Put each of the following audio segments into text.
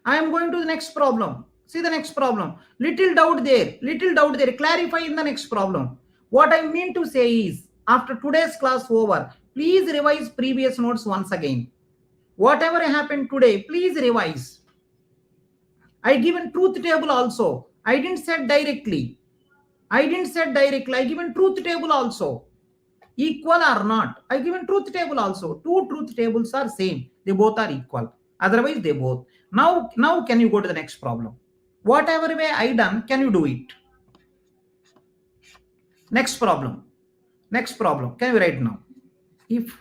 I am going to the next problem. See the next problem. Little doubt there. Little doubt there. Clarify in the next problem. What I mean to say is, after today's class over, please revise previous notes once again. Whatever happened today, please revise. I given truth table also. I didn't say directly. I given truth table also. Equal or not. I given truth table also. Two truth tables are same. They both are equal. Otherwise, they both. Now can you go to the next problem? Whatever way I done, can you do it? Next problem. Next problem. Can you write now? If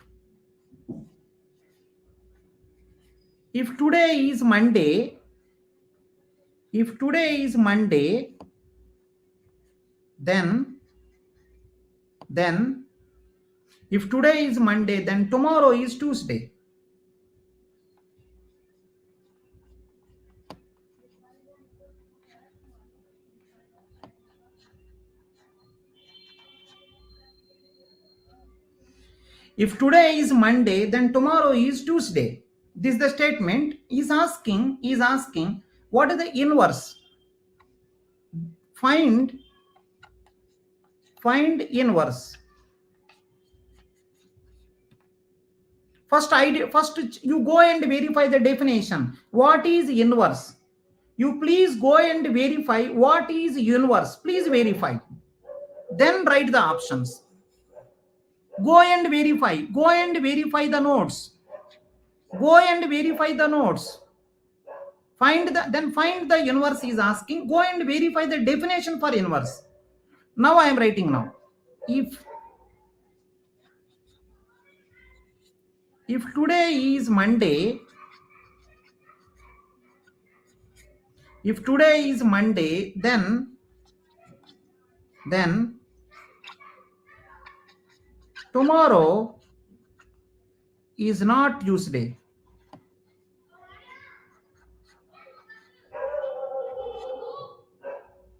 today is Monday, then if today is Monday, then tomorrow is Tuesday. If today is Monday, then tomorrow is Tuesday. This is the statement. Is asking what is the inverse? Find inverse. First you go and verify the definition. What is inverse? You please go and verify what is inverse. Please verify. Then write the options. Go and verify the notes. Find the inverse is asking. Go and verify the definition for inverse. Now I am writing now. If today is Monday, then tomorrow is not Tuesday.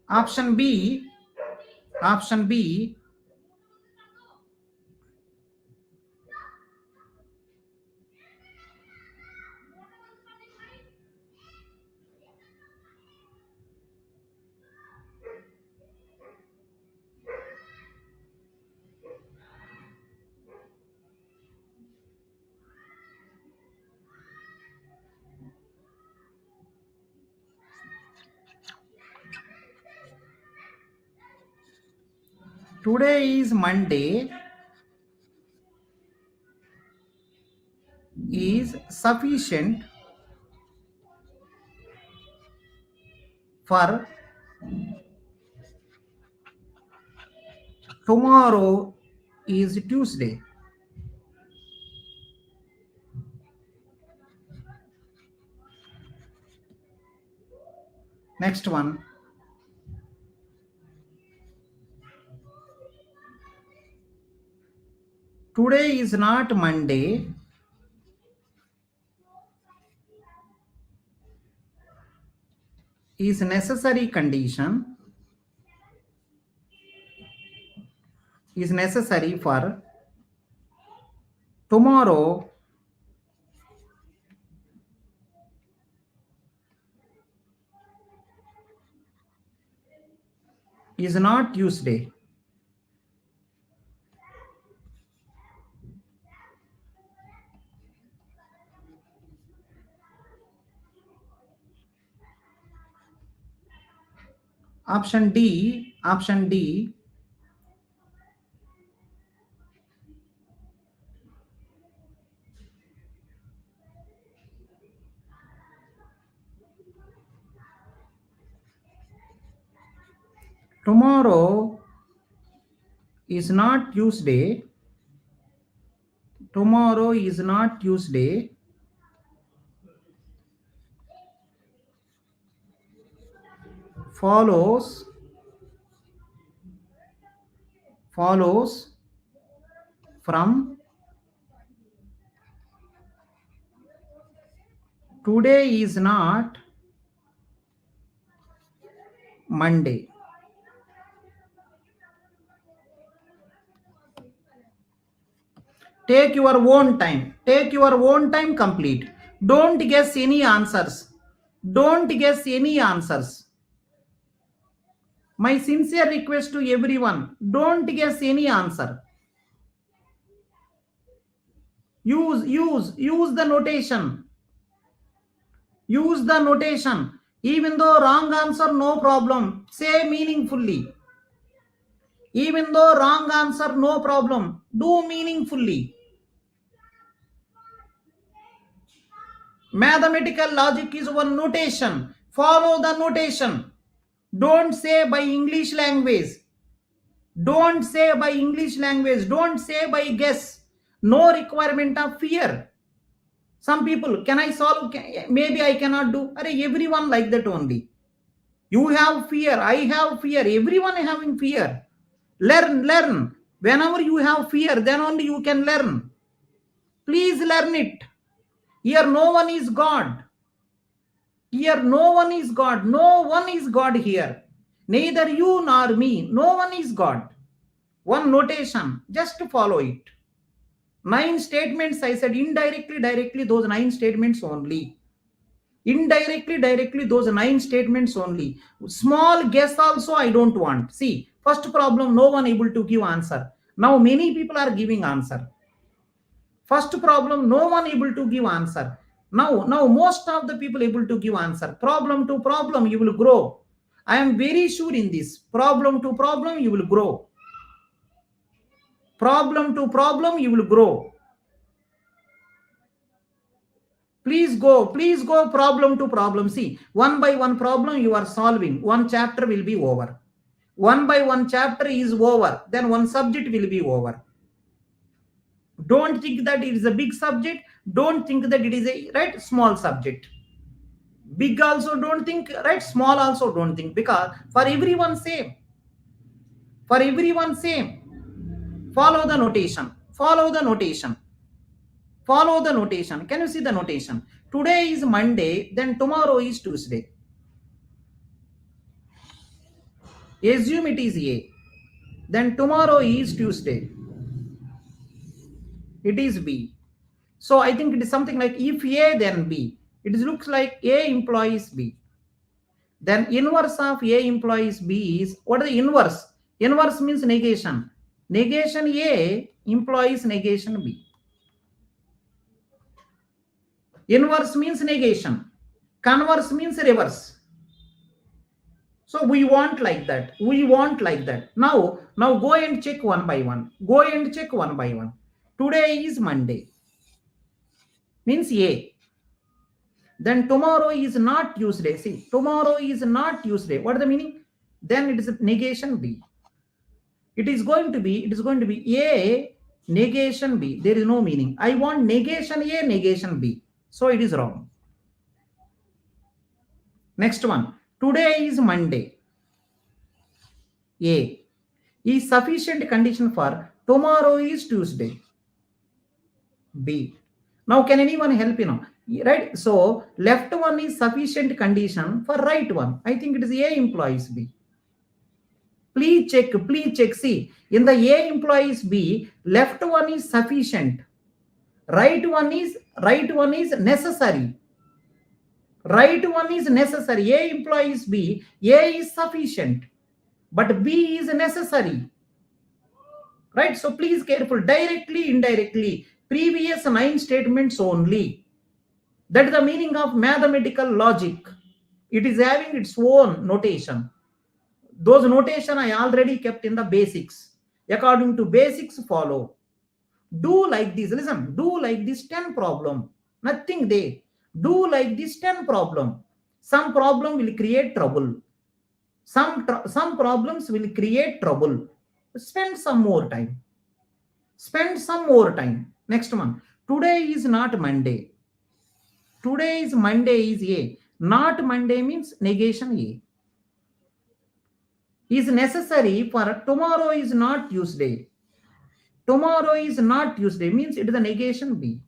Option B, today is Monday is sufficient for tomorrow is Tuesday. Next one. Today is not Monday. Is necessary condition. Is necessary for tomorrow is not Tuesday. Option D, tomorrow is not Tuesday. Follows from today is not Monday. Take your own time. Complete. Don't guess any answers. Don't guess any answers. My sincere request to everyone, don't guess any answer. Use the notation. Use the notation. Even though wrong answer, no problem. Say meaningfully. Even though wrong answer, no problem. Do meaningfully. Mathematical logic is one notation. Follow the notation. Don't say by English language. Don't say by English language. Don't say by guess. No requirement of fear. Some people, can I solve? Maybe I cannot do. Everyone like that only. You have fear. I have fear. Everyone having fear. Learn. Whenever you have fear, then only you can learn. Please learn it. Here no one is God. Here no one is God. No one is God here. Neither you nor me. No one is God. One notation. Just follow it. 9 statements I said, indirectly, directly, those 9 statements only. Indirectly, directly, those 9 statements only. Small guess also I don't want. See, first problem, no one able to give answer. Now many people are giving answer. First problem, no one able to give answer. Now most of the people able to give answer. Problem to problem, you will grow. I am very sure in this. Problem to problem, you will grow. Problem to problem, you will grow. Please go problem to problem. See, one by one problem you are solving. One chapter will be over. One by one chapter is over. Then one subject will be over. Don't think that it is a big subject. Don't think that it is a small subject. Big also don't think, small also don't think, because for everyone same. For everyone same. Follow the notation. Follow the notation. Follow the notation. Can you see the notation? Today is Monday, then tomorrow is Tuesday. Assume it is A. Then tomorrow is Tuesday. It is B. So I think it is something like if A, then B. It looks like A implies B. Then inverse of A implies B is, what is the inverse? Inverse means negation. Negation A implies negation B. Inverse means negation. Converse means reverse. So we want like that. We want like that. Now go and check one by one. Go and check one by one. Today is Monday. Means A. Then tomorrow is not Tuesday. See, tomorrow is not Tuesday. What is the meaning? Then it is negation B. It is going to be A negation B. There is no meaning. I want negation A, negation B. So it is wrong. Next one. Today is Monday. A is sufficient condition for tomorrow is Tuesday. B. Now can anyone help Right? So left one is sufficient condition for right one. I think it is A implies B. Please check. See, in the A implies B, left one is sufficient. Right one is necessary. Right one is necessary. A implies B. A is sufficient, but B is necessary. Right? So please careful. Directly, indirectly, previous 9 statements only. That is the meaning of mathematical logic. It is having its own notation. Those notation I already kept in the basics. According to basics, follow. Do like this. Listen, do like this 10 problem. Nothing there. Do like this 10 problem. Some problem will create trouble. Some problems will create trouble. Spend some more time. Spend some more time. Next one. Today is not Monday. Today is Monday is A. Not Monday means negation A. Is necessary for tomorrow is not Tuesday. Tomorrow is not Tuesday means it is a negation B.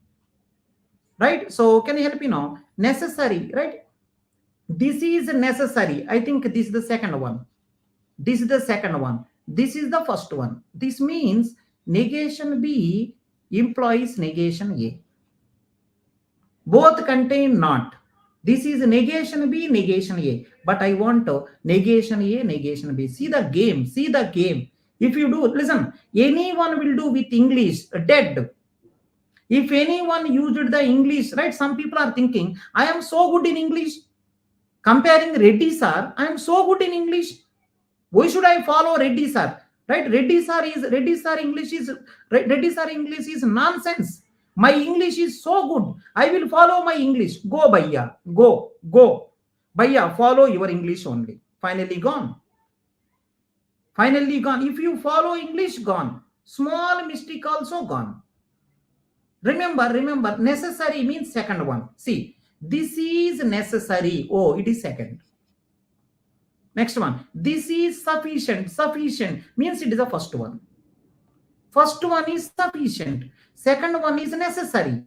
Right? So can you help me now? Necessary, right? This is necessary. I think this is the second one. This is the second one. This is the first one. This means negation B implies negation A. Both contain not. This is negation B, negation A. But I want negation A, negation B. See the game. See the game. If you do, listen, anyone will do with English, dead. If anyone used the English, right? Some people are thinking, I am so good in English. Comparing Reddy sir, I am so good in English. Why should I follow Reddy sir? Right? Reddy sir English is nonsense. My English is so good. I will follow my English. Go, Bhaiya. Go. Bhaiya, follow your English only. Finally gone. Finally gone. If you follow English, gone. Small mistake also gone. Remember, necessary means second one. See, this is necessary. Oh, it is second. Next one. This is sufficient. Sufficient means it is the first one. First one is sufficient. Second one is necessary.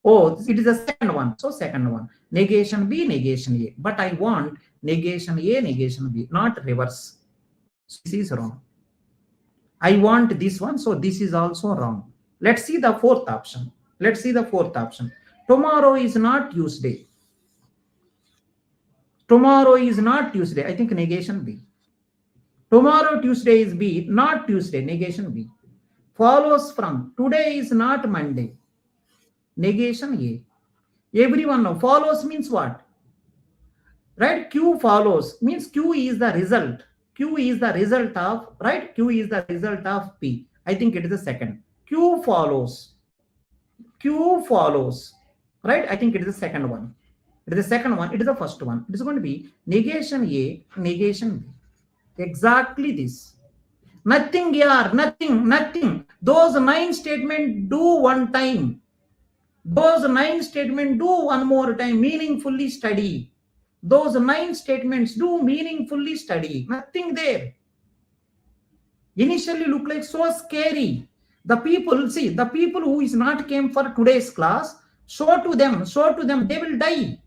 Oh, it is the second one. So second one. Negation B, negation A. But I want negation A, negation B, not reverse. So this is wrong. I want this one. So this is also wrong. Let's see the fourth option. Tomorrow is not Tuesday. Tomorrow is not Tuesday. I think negation B. Tomorrow Tuesday is B, not Tuesday, negation B. Follows from today is not Monday. Negation A. Everyone know follows means what? Right? Q follows means Q is the result. Q is the result of, right? Q is the result of P. I think it is the second. Q follows. Right? I think it is the second one. It is the second one. It is the first one. It is going to be negation A, negation B. Exactly this. Nothing here. Nothing. Those 9 statements do one time. Those 9 statements do one more time. Meaningfully study. Those 9 statements do meaningfully study. Nothing there. Initially look like so scary. The people who is not came for today's class, show to them, they will die.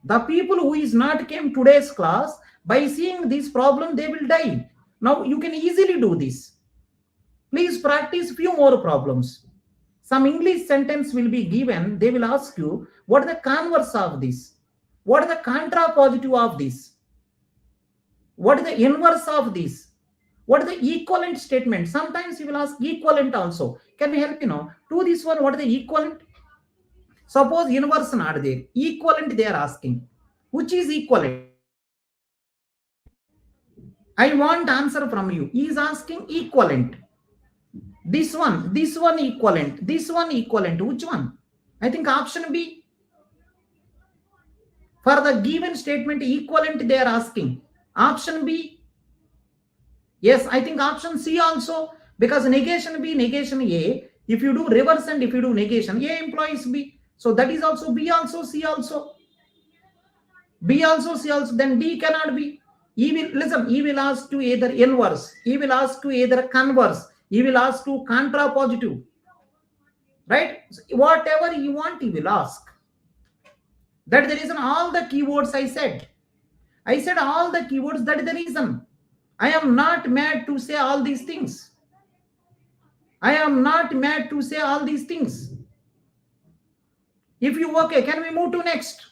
The people who is not came today's class, by seeing this problem, they will die. Now you can easily do this. Please practice few more problems. Some English sentence will be given. They will ask you, what is the converse of this? What is the contrapositive of this? What is the inverse of this? What is the equivalent statement? Sometimes you will ask equivalent also. Can we help to this one? What is the equivalent? Suppose inverse not there. Equivalent they are asking. Which is equivalent? I want answer from you. He is asking equivalent. This one equivalent. This one equivalent. Which one? I think option B. For the given statement equivalent they are asking. Option B. Yes, I think option C also, because negation B, negation A, if you do reverse and if you do negation, A implies B. So that is also B also, C also. B also, C also, then D cannot be. He will ask to either inverse, he will ask to either converse, he will ask to contrapositive. Right? Whatever you want, he will ask. That is the reason all the keywords I said. I said all the keywords, that is the reason. I am not mad to say all these things. If you okay, can we move to next?